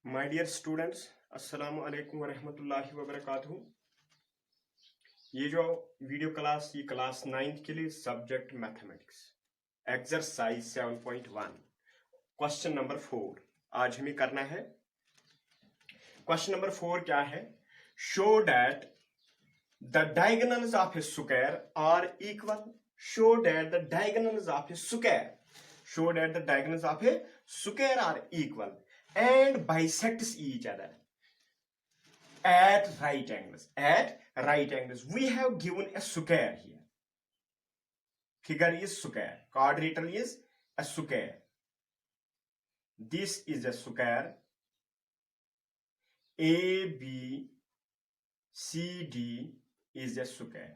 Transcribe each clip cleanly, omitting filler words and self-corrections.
My dear students, अस्सलाम वालेकुम वरहमतुल्लाहि वबरकातुहू। ये जो वीडियो क्लास, ये क्लास 9th के लिए subject mathematics, exercise 7.1, question number 4 आज हमें करना है। क्वेश्चन नंबर 4 क्या है? Show that the diagonals of a square are equal. Show that the diagonals of a square, show that the diagonals of a square are equal and bisects each other at right angles. At right angles, we have given a square here. Figure is square, quadrilateral is a square. This is a square. ABCD is a square.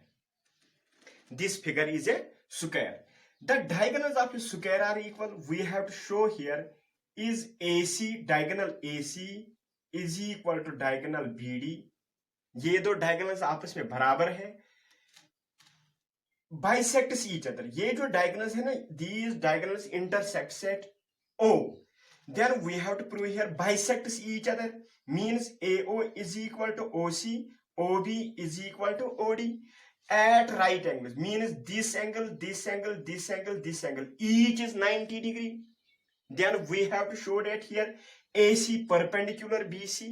This figure is a square. The diagonals of a square are equal. We have to show here is AC, diagonal AC is equal to diagonal BD. ये दो diagonals आपस में बराबर है। Bisects each other, ये जो diagonals है ना, these diagonals intersects at O. Then we have to prove here bisects each other, means AO is equal to OC, OB is equal to OD at right angles, means this angle, this angle, this angle, this angle, each is 90 degree. Then we have to show that here AC perpendicular BC,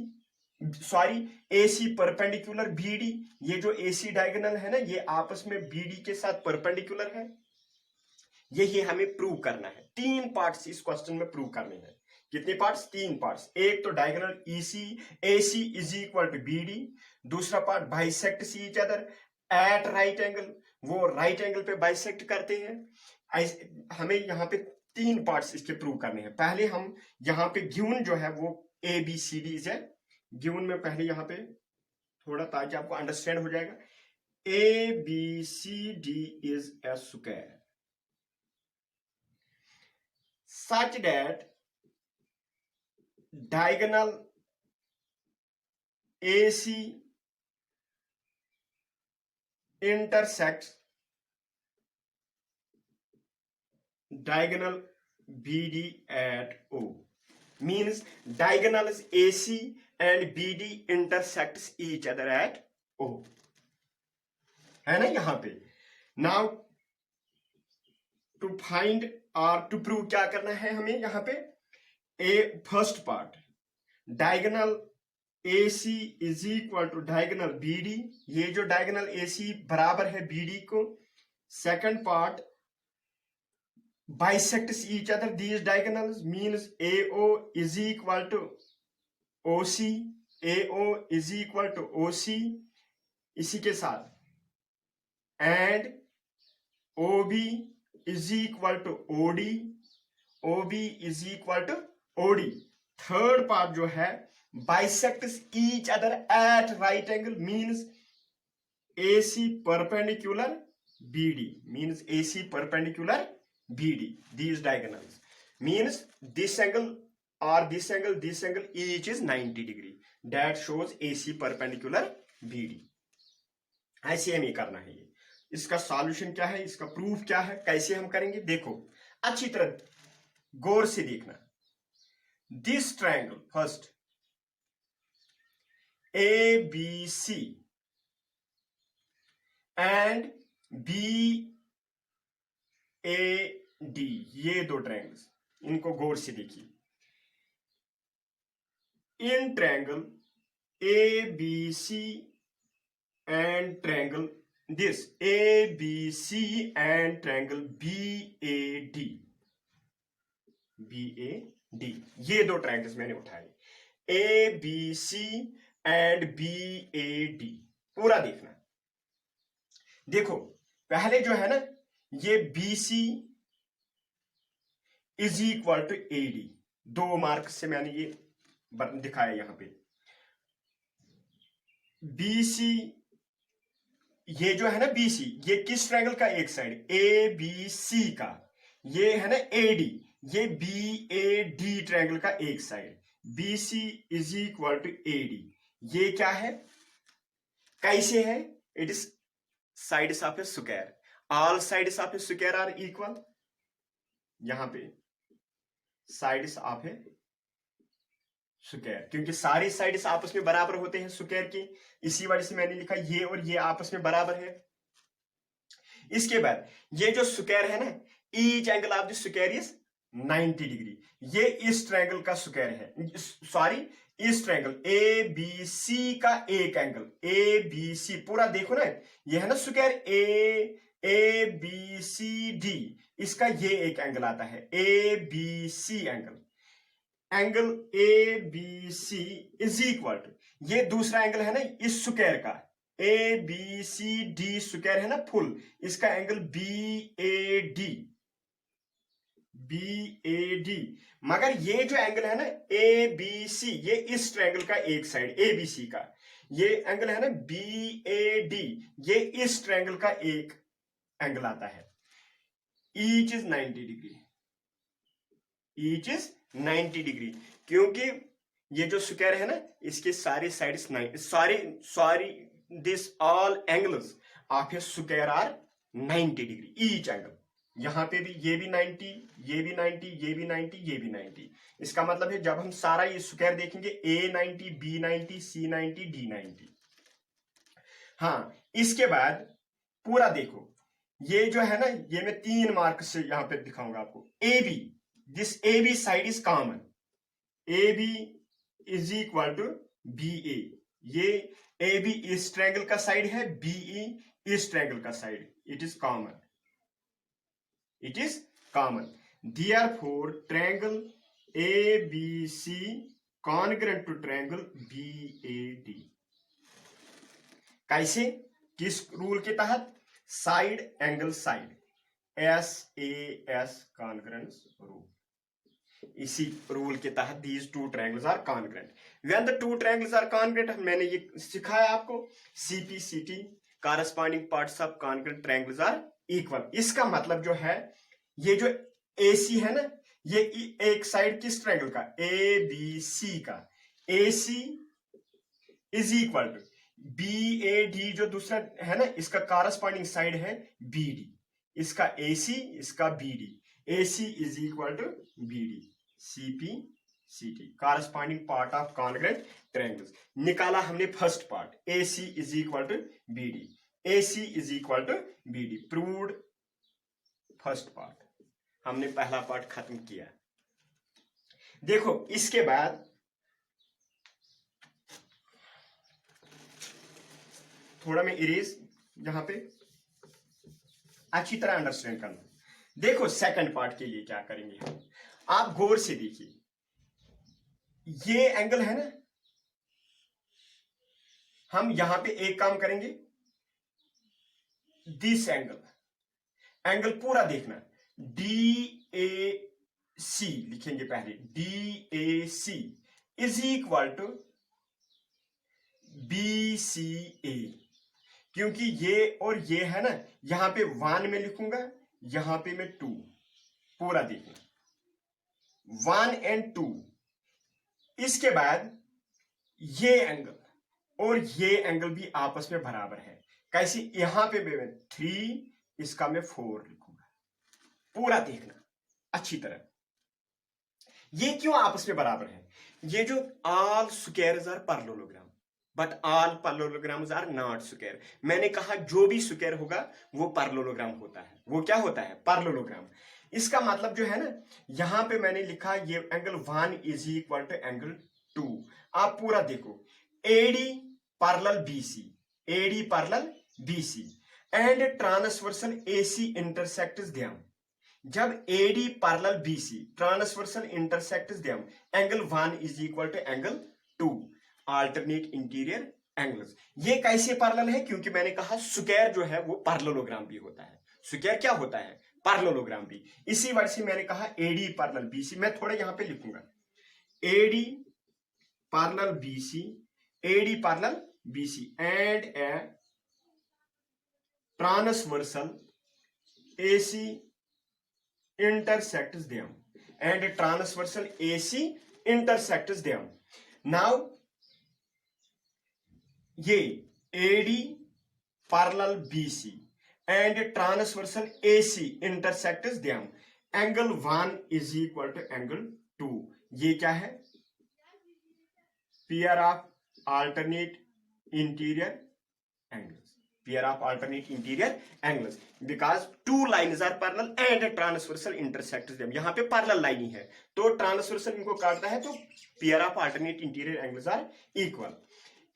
sorry AC perpendicular BD, ये जो AC diagonal है ना, ये आपस में BD के साथ perpendicular है। यही हमें प्रूव करना है। 3 पार्ट्स इस क्वेश्चन में प्रूव करने हैं। कितने पार्ट्स? 3 पार्ट्स। एक तो diagonal AC is equal to BD, दूसरा part bisects each other at right angle, वो राइट एंगल पे बाइसेक्ट करते हैं। हमें यहाँ पे 3 पार्ट्स इसके प्रूव करने हैं। पहले हम यहाँ पे गिवन जो है वो ABCD है। गिवन में पहले यहाँ पे थोड़ा, ताकि आपको अंडरस्टैंड हो जाएगा, ABCD is a square such that diagonal AC intersects diagonal BD at O, means diagonals AC and BD intersects each other at O, है ना यहाँ पे। Now to find और टू प्रूव क्या करना है हमें यहाँ पे? First part diagonal AC is equal to diagonal BD, ये जो डायगोनल AC बराबर है BD को। Second part bisects each other these diagonals, means AO is equal to OC, AO is equal to OC, इसी के साथ and OB is equal to OD, OB is equal to OD। Third part जो है bisects each other at right angle, means AC perpendicular BD, means AC perpendicular BD, these diagonals, means this angle or this angle, this angle, each is 90 degree, that shows AC perpendicular BD। ऐसे हमें करना है। ये इसका solution क्या है, इसका proof क्या है, कैसे हम करेंगे? देखो अच्छी तरह गौर से देखना। This triangle first ABC and BAD, ये दो ट्रायंगल्स, इनको गौर से देखिए। In triangle ABC and triangle this ABC and triangle BAD, ये दो ट्रायंगल्स मैंने उठाए, ABC एंड BAD। पूरा देखना। देखो पहले जो है ना, ये BC is equal to AD, 2 mark से मैंने ये दिखाया यहां पे। BC, ये जो है ना BC, ये किस ट्रायंगल का एक साइड? ABC का। ये है ना AD, ये BAD ट्रायंगल का एक side. BC is equal to AD, ये क्या है, कैसे है? It is sides of a square, all sides of a square are equal. यहां पे साइड्स ऑफ ए स्क्वायर, क्योंकि सारी साइड्स आपस में बराबर होते हैं स्क्वायर के, इसी वजह से मैंने लिखा ये और ये आपस में बराबर है। इसके बाद ये जो स्क्वायर है ना, each angle of the square is 90 degree. ये इस ट्रायंगल का स्क्वायर है, सॉरी इस ट्रायंगल ए बी सी का एक एंगल, ए बी सी पूरा देखो ना, ये है ना square A B C D, इसका ये एक एंगल आता है A B C angle, angle A B C is equal to, ये दूसरा एंगल है ना इस स्क्वायर का, A B C D square है ना फुल, इसका एंगल बी ए डी, मगर ये जो एंगल है ना ए बी सी, ये इस ट्रायंगल का एक साइड ए बी सी का, ये एंगल है ना बी ए डी, ये इस ट्रायंगल का एक एंगल आता है, each is 90 degree, each is 90 degree, क्योंकि ये जो स्क्वायर है ना इसके सारे sides sorry this all angles of a square are 90 degree each angle. यहां पे भी ये भी 90, ये भी 90, ये भी 90, ये भी 90। इसका मतलब है जब हम सारा ये स्क्वायर देखेंगे ए 90, बी 90, सी 90, डी 90। हाँ, इसके बाद पूरा देखो, ये जो है ना ये मैं 3 मार्क से यहां पे दिखाऊंगा आपको। A B, this A B side is common, A B is equal to B A, ये ए बी इस ट्रायंगल का साइड है, बी ई इस ट्रायंगल का side, it is common, it is common, therefore triangle ABC congruent to triangle BAD। कैसे, किस rule के तहत, side angle side, SAS congruence rule, इसी रूल के तहत these two triangles are congruent। when the two triangles are congruent, मैंने ये सिखाया आपको, CPCT corresponding parts of congruent triangles are equal. इसका मतलब जो है ये जो AC है ना, ये एक साइड किस ट्रायंगल का, ए बी सी का, AC is equal to BAD, जो दूसरा है ना इसका कॉरस्पॉन्डिंग साइड है BD, इसका AC इसका BD, AC is equal to BD, CPCT corresponding part of congruent triangles. निकाला हमने first part, AC is equal to BD, AC is equal to BD, proved first part, हमने पहला part खत्म किया। देखो इसके बाद थोड़ा मैं इरेज यहां पे अच्छी तरह अंडरस्टैंड करना। देखो सेकंड पार्ट के लिए क्या करेंगे हम, आप गौर से देखिए, ये एंगल है ना, हम यहां पे एक काम करेंगे, दिस एंगल पूरा देखना, DAC लिखेंगे पहले, DAC is equal to BCA, क्योंकि ये और ये है ना, यहां पे 1 में लिखूंगा, यहां पे मैं 2, पूरा देखना 1 and 2। इसके बाद ये एंगल और ये एंगल भी आपस में बराबर है, कैसे, यहां पे मैं 3, इसका मैं 4 लिखूंगा, पूरा देखना अच्छी तरह। ये क्यों आपस में बराबर है, ये जो all squares are parallelogram but all parallelograms are not square. मैंने कहा जो भी स्क्वायर होगा वो पैरेललोग्राम होता है, वो क्या होता है, पैरेललोग्राम। इसका मतलब जो है ना, यहां पे मैंने लिखा ये angle 1 is equal to angle 2। आप पूरा देखो, AD parallel BC, AD parallel BC and transversal AC intersects them. जब AD parallel BC transversal intersects them, angle 1 is equal to angle 2, alternate interior angles. ये कैसे पैरेलल है, क्योंकि मैंने कहा स्क्वायर जो है वो पैरेललोग्राम भी होता है, स्क्वायर क्या होता है, पैरेललोग्राम भी। इसी वजह से मैंने कहा AD पैरेलल BC, मैं थोड़ा यहां पे लिखूंगा AD parallel BC, AD parallel BC and A transversal AC intersects them, and transversal AC intersects them। now ये AD parallel BC and transversal AC intersects them, angle 1 is equal to angle 2। ये क्या है, pair of alternate interior angles, pair of alternate interior angles because two lines are parallel and transversal intersects them. यहाँ पे parallel line ही है तो transversal इनको काटता है तो pair of alternate interior angles are equal.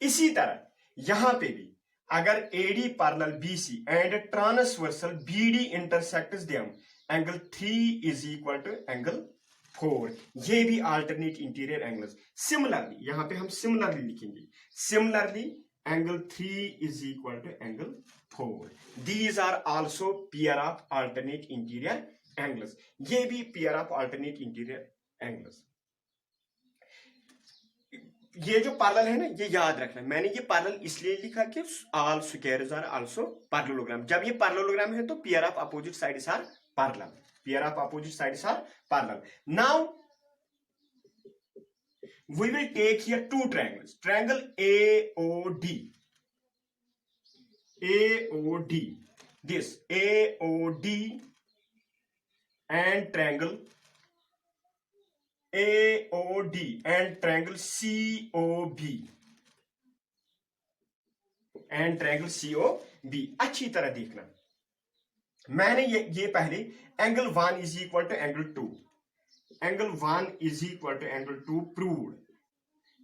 इसी तरह यहाँ पे भी अगर AD parallel BC and transversal BD intersects them, angle 3 is equal to angle 4. ये भी alternate interior angles. Similarly यहाँ पे हम similarly लिखेंगे. Similarly angle 3 is equal to angle 4. These are also pair of alternate interior angles. ये भी pair of alternate interior angles. ये जो पैरेलल है ना, ये याद रखना. मैंने ये पैरेलल इसलिए लिखा कि all squares are also parallelogram. जब ये parallelogram है तो pair of opposite sides are parallel. Pair of opposite sides are parallel. Now we will take here two triangles. Triangle AOD. AOD. This AOD and triangle AOD and triangle COB and triangle COB. अच्छी तरह देखना. मैंने ये पहले angle 1 is equal to angle 2, angle 1 is equal to angle 2 proved.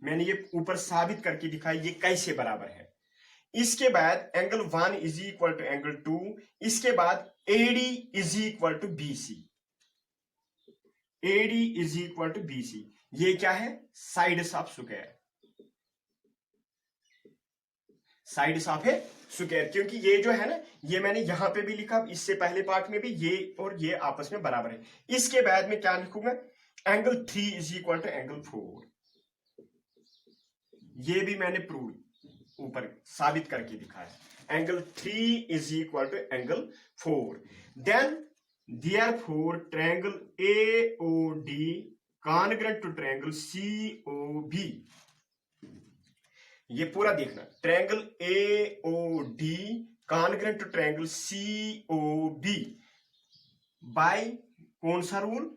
मैंने ये ऊपर साबित करके दिखाया ये कैसे बराबर है. इसके बाद angle 1 is equal to angle 2. इसके बाद AD is equal to BC. AD is equal to BC. ये क्या है? Sides of square. Sides of है स्क्वायर, क्योंकि ये जो है ना, ये मैंने यहां पे भी लिखा, इससे पहले पार्ट में भी ये और ये आपस में बराबर है. इसके बाद में क्या लिखूंगा? Angle 3 is equal to angle 4. ये भी मैंने प्रूव ऊपर साबित करके दिखाया. Angle 3 is equal to angle 4. Then therefore triangle AOD congruent to triangle COB. ये पूरा देखना. Triangle AOD congruent to triangle COB by कौन सा रूल?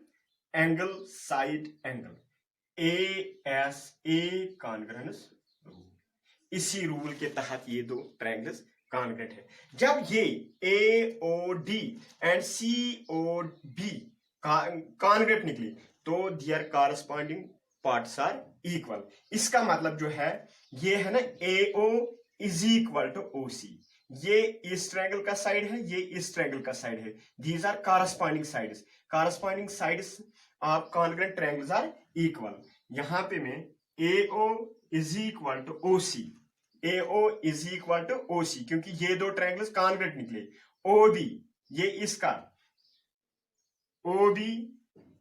Angle side angle, ASA congruence rule. इसी रूल के तहत ये दो ट्रायंगल्स कॉन्ग्रुएंट है. जब ये AOD एंड COB कॉन्ग्रुएंट निकली तो their corresponding parts are equal. इसका मतलब जो है ये है ना, AO is equal to OC. ये इस ट्रायंगल का साइड है, ये इस ट्रायंगल का साइड है. These are corresponding sides. Corresponding sides of congruent triangles are equal. यहां पे मैं AO is equal to OC. AO is equal to OC क्योंकि ये दो ट्रायंगल्स कॉन्ग्रुएंट निकले. OB ये इसका, OB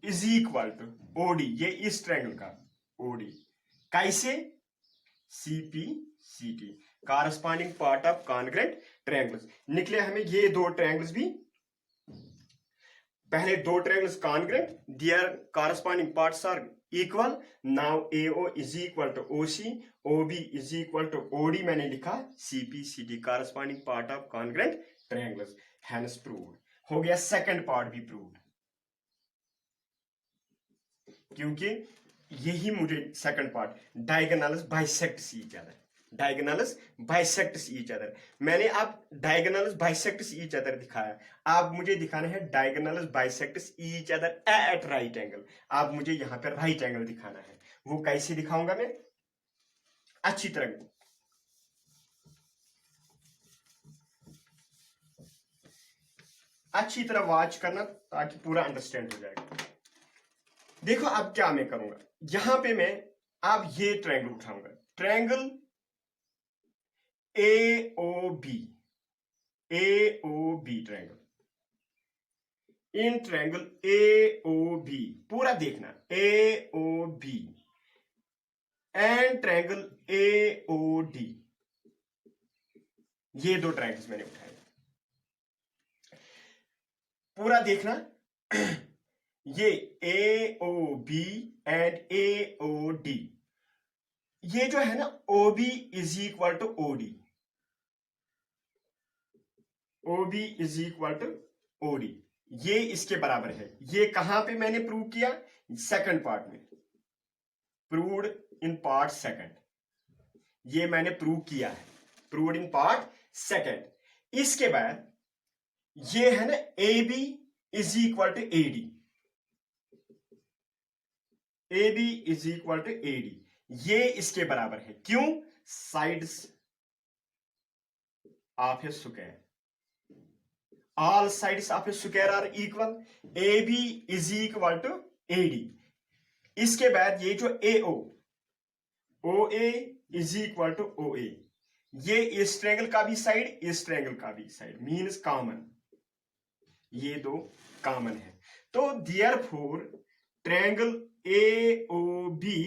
is equal to OD ये इस ट्रायंगल का OD. कैसे? CP CT corresponding part of congruent triangles निकले हमें. ये दो ट्रायंगल्स भी, पहले दो triangles congruent, their corresponding parts are equal. Now AO is equal to OC, OB is equal to OD मैंने लिखा. CP CT corresponding part of congruent triangles. Hence proved. हो गया सेकंड पार्ट भी प्रूव्ड, क्योंकि यही मुझे second part, diagonals bisects each other. Diagonals bisects each other. मैंने अब डायगोनल्स बाइसेक्ट्स ईच अदर दिखाया. अब मुझे दिखाना है diagonals bisects each other at right angle. अब मुझे यहां पर राइट एंगल दिखाना है. वो कैसे दिखाऊंगा मैं? अच्छी तरह वॉच करना ताकि पूरा अंडरस्टैंड हो जाएगा. देखो अब क्या मैं करूंगा, यहां पे मैं अब ये ट्रायंगल उठाऊंगा. Triangle AOB triangle. In triangle AOB पूरा देखना, AOB एंड ट्रायंगल AOD. ये दो ट्रायंगल्स मैंने उठाए, पूरा देखना. ये AOB एंड AOD, ये जो है ना OB is equal to OD. OB is equal to OD. ये इसके बराबर है. ये कहां पे मैंने प्रूव किया? सेकंड पार्ट में. Proved in part second. ये मैंने प्रूव किया है, प्रूव्ड इन पार्ट सेकेंड। इसके बाद ये है ना A B is equal to A D, A B is equal to A D, ये इसके बराबर है। क्यों? Sides of a square, all sides of a square are equal, A B is equal to A D. इसके बाद ये जो A O A is equal to O A, ये इस ट्रायंगल का भी साइड, इस ट्रायंगल का भी साइड, मीन्स कॉमन, ये दो कॉमन है। तो therefore triangle A O B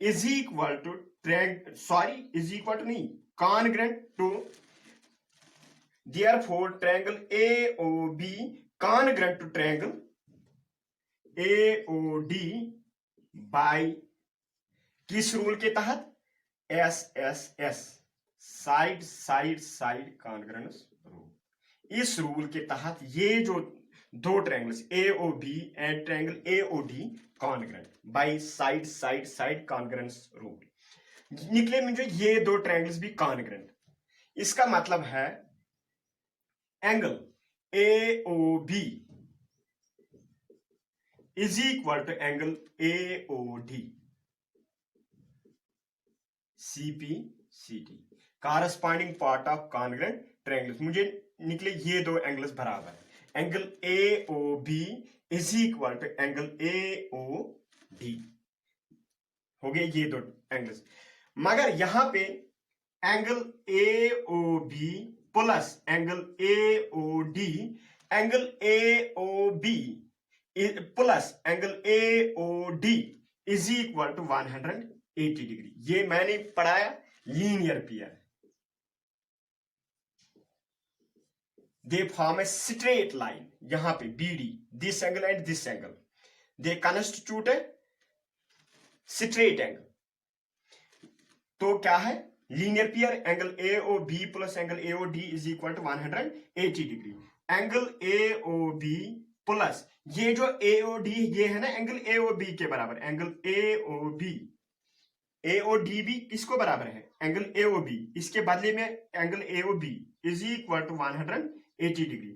is equal to is equal to नहीं, congruent to, therefore triangle A O B congruent to triangle A O D by किस rule के तहत? S S S, side side side congruence rule. इस rule के तहत ये जो दो triangles A O B and triangle A O D congruent by side side side congruence rule निकले मुझे ये दो ट्रायंगल्स भी कॉन्ग्रुएंट। इसका मतलब है angle A O B is equal to angle A O D CP CT, corresponding part of congruent triangles. मुझे निकले ये दो एंगल्स बराबर, angle A O B is equal to angle A O D, हो गए ये दो एंगल्स। मगर यहां पे angle A O B plus angle A O D, angle A O B plus angle A O D is equal to 180 degree. ये मैंने पढ़ाया linear pair, they form a straight line, यहां पे BD, this angle and this angle, they constitute a straight angle. तो क्या है linear pair? Angle A O B plus angle A O D is equal to 180 degree. Angle A O B plus ये जो A O D ये है ना angle A O B के बराबर, angle A O B, A O D भी किसको बराबर है? एंगल ए ओ बी, इसके बदले में angle A O B is equal to 180 degree.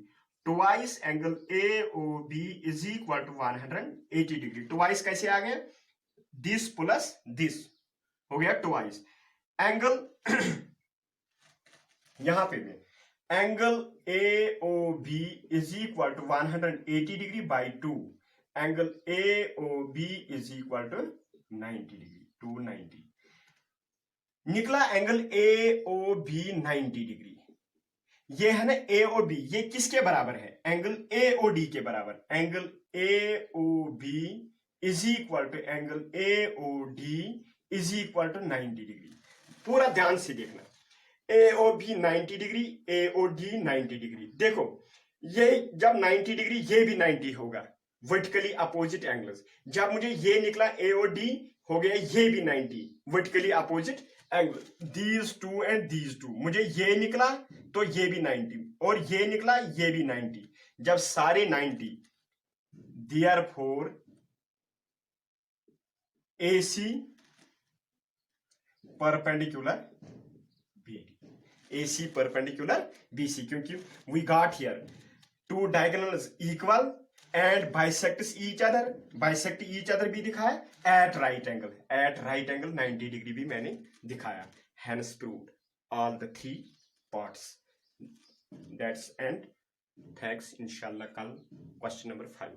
Twice angle A O B is equal to 180 degree. Twice कैसे आ गया? दिस प्लस दिस हो गया ट्वाइस। एंगल यहां पे में angle A O B is equal to 180 degree by 2, angle A O B is equal to 90 degree, 290 निकला। Angle A O B 90 degree, ये है ना ए ओ बी, ये किसके बराबर है? एंगल ए ओ डी के बराबर। Angle A O B is equal to angle A O D is equal to 90 degree. पूरा ध्यान से देखना, A O B 90 degree, A O D 90 degree. देखो ये जब 90 डिग्री ये भी 90 होगा, वर्टिकली अपोजिट एंगल्स। जब मुझे ये निकला ए ओ डी हो गया ये भी 90, vertically opposite angle, these two and these two. मुझे ये निकला तो ये भी 90 और ये निकला ये भी 90। जब सारे 90, therefore AC perpendicular AC perpendicular BC, क्योंकि we got here two diagonals equal and bisects each other भी दिखाया at right angle 90 डिग्री भी मैंने दिखाया। hence proved all the three parts। that's end। thanks। इंशाल्लाह कल क्वेश्चन नंबर 5